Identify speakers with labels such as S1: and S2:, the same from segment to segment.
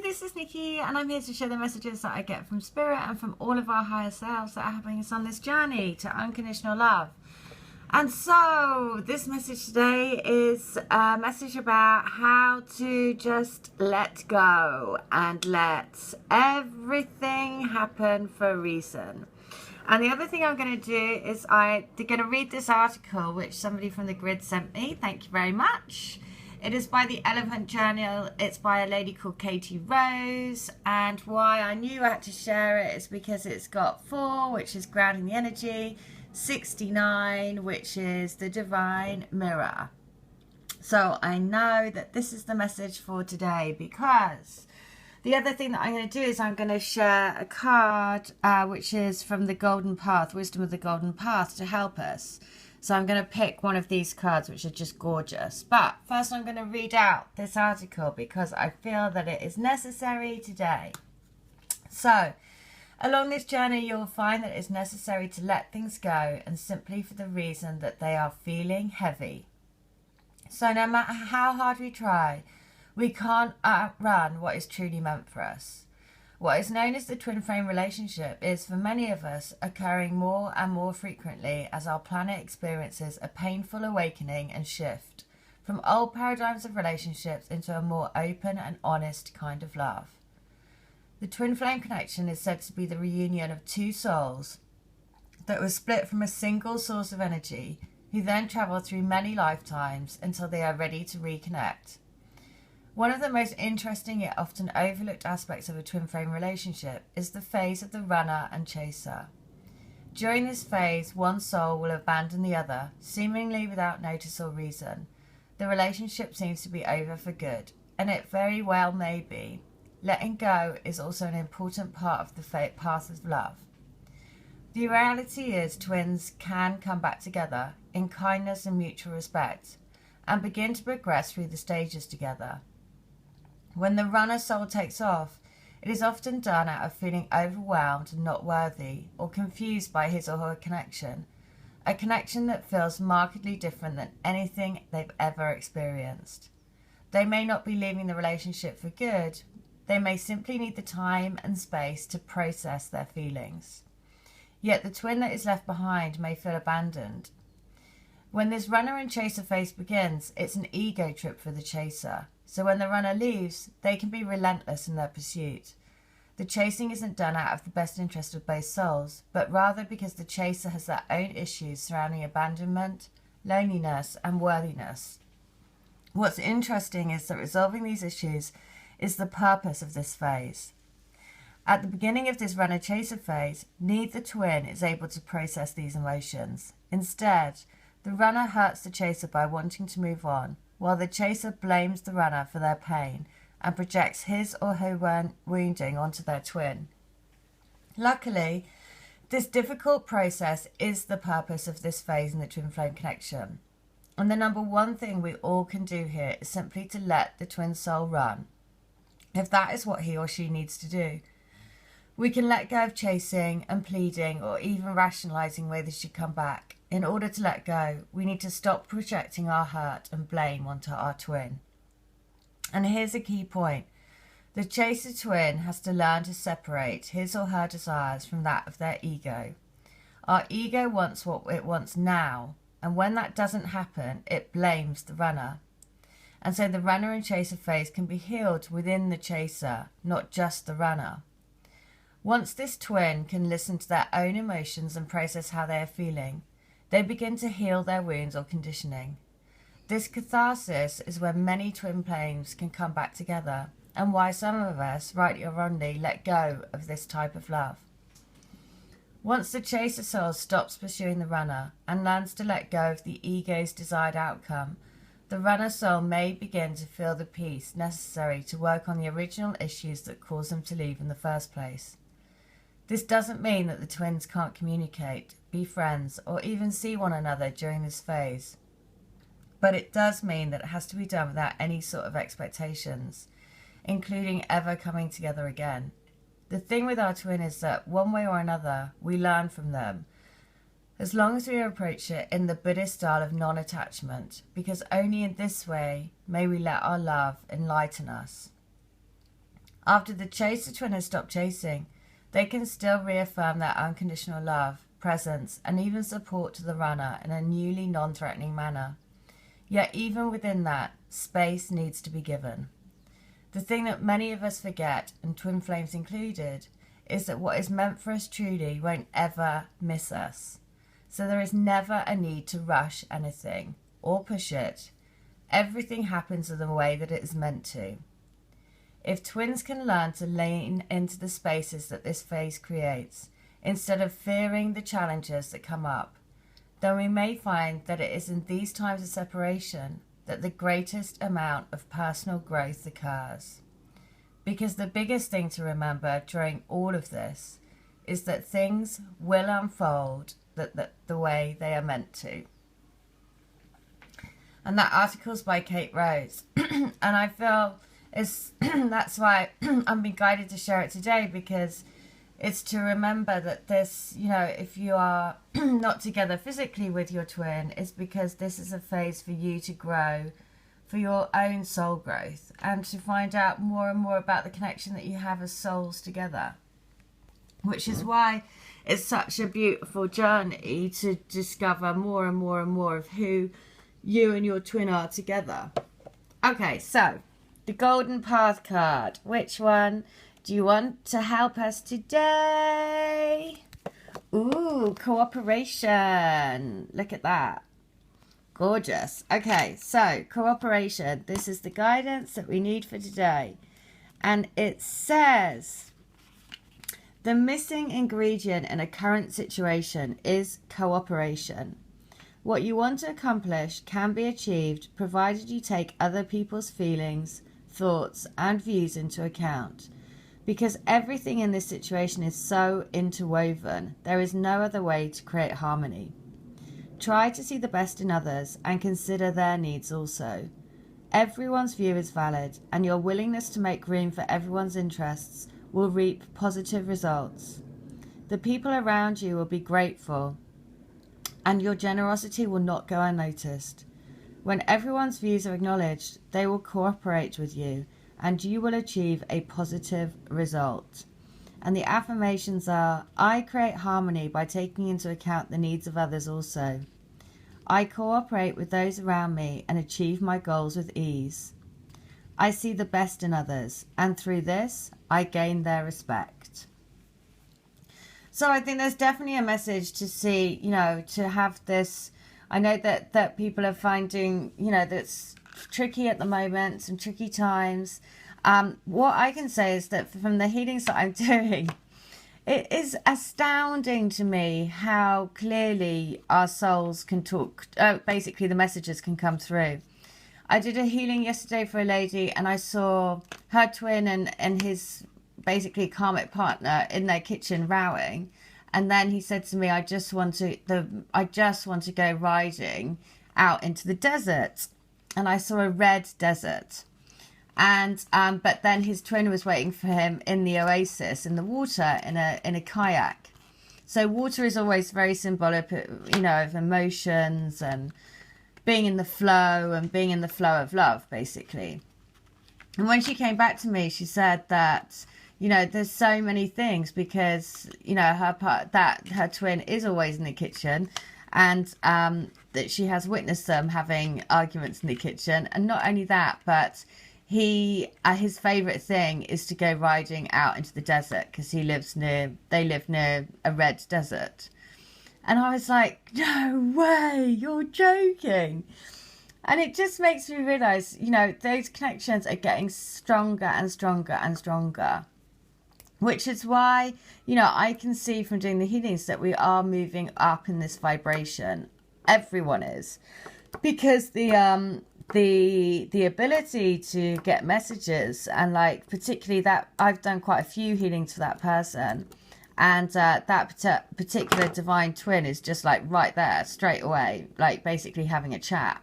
S1: this is Nikki, and I'm here to share the messages that I get from Spirit and from all of our higher selves that are helping us on this journey to unconditional love. And so, this message today is a message about how to just let go and let everything happen for a reason. And the other thing I'm going to do is I'm going to read this article which somebody from the grid sent me. Thank you very much. It is by the Elephant Journal. It's by a lady called Katie Rose. And why I knew I had to share it is because it's got 4, which is grounding the energy, 69, which is the divine mirror. So I know that this is the message for today, because the other thing that I'm going to do is I'm going to share a card which is from the Golden Path, Wisdom of the Golden Path, to help us. So I'm going to pick one of these cards, which are just gorgeous. But first I'm going to read out this article because I feel that it is necessary today. So, along this journey you'll find that it's necessary to let things go, and simply for the reason that they are feeling heavy. So no matter how hard we try, we can't outrun what is truly meant for us. What is known as the twin flame relationship is, for many of us, occurring more and more frequently as our planet experiences a painful awakening and shift from old paradigms of relationships into a more open and honest kind of love. The twin flame connection is said to be the reunion of 2 souls that were split from a single source of energy, who then travel through many lifetimes until they are ready to reconnect. One of the most interesting yet often overlooked aspects of a twin flame relationship is the phase of the runner and chaser. During this phase, one soul will abandon the other, seemingly without notice or reason. The relationship seems to be over for good, and it very well may be. Letting go is also an important part of the path of love. The reality is twins can come back together in kindness and mutual respect, and begin to progress through the stages together. When the runner soul takes off, it is often done out of feeling overwhelmed and not worthy, or confused by his or her connection, a connection that feels markedly different than anything they've ever experienced. They may not be leaving the relationship for good. They may simply need the time and space to process their feelings. Yet the twin that is left behind may feel abandoned. When this runner and chaser phase begins, it's an ego trip for the chaser. So when the runner leaves, they can be relentless in their pursuit. The chasing isn't done out of the best interest of both souls, but rather because the chaser has their own issues surrounding abandonment, loneliness, and worthiness. What's interesting is that resolving these issues is the purpose of this phase. At the beginning of this runner-chaser phase, neither twin is able to process these emotions. Instead, the runner hurts the chaser by wanting to move on, while the chaser blames the runner for their pain and projects his or her wounding onto their twin. Luckily, this difficult process is the purpose of this phase in the twin flame connection. And the number one thing we all can do here is simply to let the twin soul run, if that is what he or she needs to do. We can let go of chasing and pleading, or even rationalising why they should come back. In order to let go, we need to stop projecting our hurt and blame onto our twin. And here's a key point. The chaser twin has to learn to separate his or her desires from that of their ego. Our ego wants what it wants now, and when that doesn't happen, it blames the runner. And so the runner and chaser phase can be healed within the chaser, not just the runner. Once this twin can listen to their own emotions and process how they are feeling, they begin to heal their wounds or conditioning. This catharsis is when many twin flames can come back together, and why some of us, rightly or wrongly, let go of this type of love. Once the chaser soul stops pursuing the runner and learns to let go of the ego's desired outcome, the runner soul may begin to feel the peace necessary to work on the original issues that caused them to leave in the first place. This doesn't mean that the twins can't communicate, be friends, or even see one another during this phase. But it does mean that it has to be done without any sort of expectations, including ever coming together again. The thing with our twin is that one way or another, we learn from them, as long as we approach it in the Buddhist style of non-attachment, because only in this way may we let our love enlighten us. After the chaser twin has stopped chasing, they can still reaffirm their unconditional love, presence, and even support to the runner in a newly non-threatening manner. Yet even within that, space needs to be given. The thing that many of us forget, and twin flames included, is that what is meant for us truly won't ever miss us. So there is never a need to rush anything or push it. Everything happens in the way that it is meant to. If twins can learn to lean into the spaces that this phase creates, instead of fearing the challenges that come up, then we may find that it is in these times of separation that the greatest amount of personal growth occurs. Because the biggest thing to remember during all of this is that things will unfold the way they are meant to. And that article's by Kate Rose. And I feel that's why I'm being guided to share it today, because it's to remember that this, if you are not together physically with your twin, it's because this is a phase for you to grow, for your own soul growth, and to find out more and more about the connection that you have as souls together. Which is why it's such a beautiful journey to discover more and more and more of who you and your twin are together. Okay, so the Golden Path card. Which one do you want to help us today? Ooh, cooperation. Look at that. Gorgeous. Okay, so cooperation. This is the guidance that we need for today. And it says, the missing ingredient in a current situation is cooperation. What you want to accomplish can be achieved provided you take other people's feelings, thoughts, and views into account. Because everything in this situation is so interwoven, there is no other way to create harmony. Try to see the best in others and consider their needs also. Everyone's view is valid, and your willingness to make room for everyone's interests will reap positive results. The people around you will be grateful, and your generosity will not go unnoticed. When everyone's views are acknowledged, they will cooperate with you, and you will achieve a positive result. And the affirmations are, I create harmony by taking into account the needs of others also. I cooperate with those around me and achieve my goals with ease. I see the best in others, and through this, I gain their respect. So I think there's definitely a message to see, to have this. I know that people are finding, that's tricky at the moment, some tricky times. What I can say is that from the healings that I'm doing, it is astounding to me how clearly our souls can talk. Basically, the messages can come through. I did a healing yesterday for a lady, and I saw her twin and his basically karmic partner in their kitchen rowing. And then he said to me, I just want to go riding out into the desert. And I saw a red desert. And but then his twin was waiting for him in the oasis, in the water, in a kayak. So water is always very symbolic, of emotions and being in the flow of love, basically. And when she came back to me, she said that, there's so many things because, her twin is always in the kitchen, and that she has witnessed them having arguments in the kitchen. And not only that, but his favourite thing is to go riding out into the desert because they live near a red desert. And I was like, no way, you're joking. And it just makes me realise, those connections are getting stronger and stronger and stronger. Which is why, I can see from doing the healings that we are moving up in this vibration. Everyone is. Because the ability to get messages, and particularly that I've done quite a few healings for that person, and that particular divine twin is just right there straight away, basically having a chat.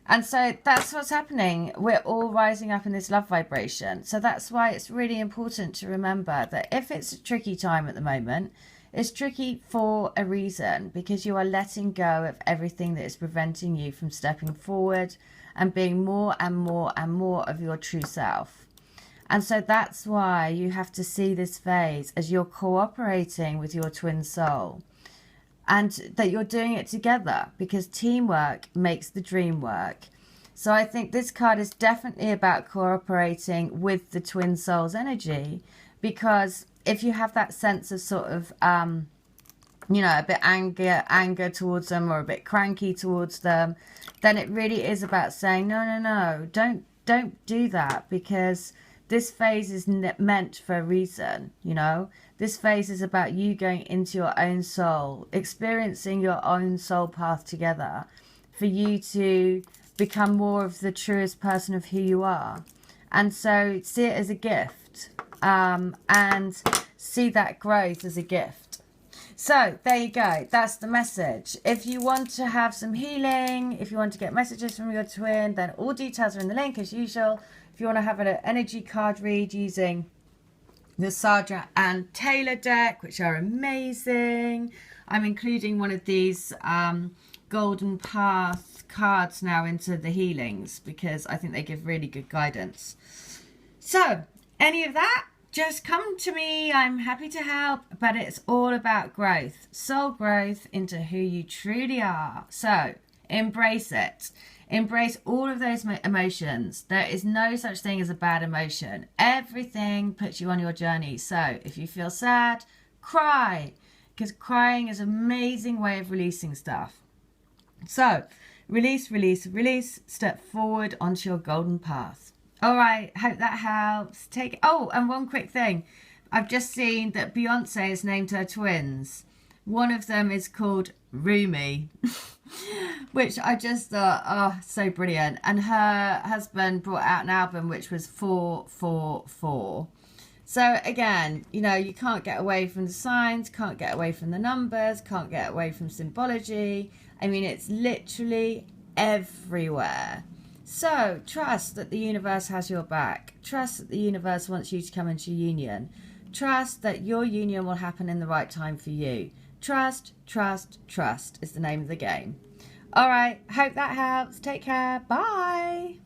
S1: And so that's what's happening. We're all rising up in this love vibration. So that's why it's really important to remember that if it's a tricky time at the moment, it's tricky for a reason, because you are letting go of everything that is preventing you from stepping forward and being more and more and more of your true self. And so that's why you have to see this phase as you're cooperating with your twin soul, and that you're doing it together, because teamwork makes the dream work. So I think this card is definitely about cooperating with the twin soul's energy, because if you have that sense of sort of, you know, a bit anger towards them, or a bit cranky towards them, then it really is about saying, no, don't do that, because this phase is meant for a reason, you know. This phase is about you going into your own soul, experiencing your own soul path together, for you to become more of the truest person of who you are. And so see it as a gift, and see that growth as a gift. So there you go, that's the message. If you want to have some healing, if you want to get messages from your twin, then all details are in the link as usual. If you want to have an energy card read using the Sargent and Taylor deck, which are amazing, I'm including one of these Golden Path cards now into the healings, because I think they give really good guidance. So any of that, just come to me, I'm happy to help. But it's all about growth, soul growth into who you truly are. So embrace it. Embrace all of those emotions. There is no such thing as a bad emotion. Everything puts you on your journey. So if you feel sad, cry, because crying is an amazing way of releasing stuff. So release, release, release. Step forward onto your golden path. All right, hope that helps. Oh, and one quick thing. I've just seen that Beyonce has named her twins. One of them is called Rumi, which I just thought, oh, so brilliant. And her husband brought out an album which was 444. So again, you know, you can't get away from the signs, can't get away from the numbers, can't get away from symbology. I mean, it's literally everywhere. So trust that the universe has your back. Trust that the universe wants you to come into union. Trust that your union will happen in the right time for you. Trust, trust, trust is the name of the game. All right, hope that helps. Take care. Bye.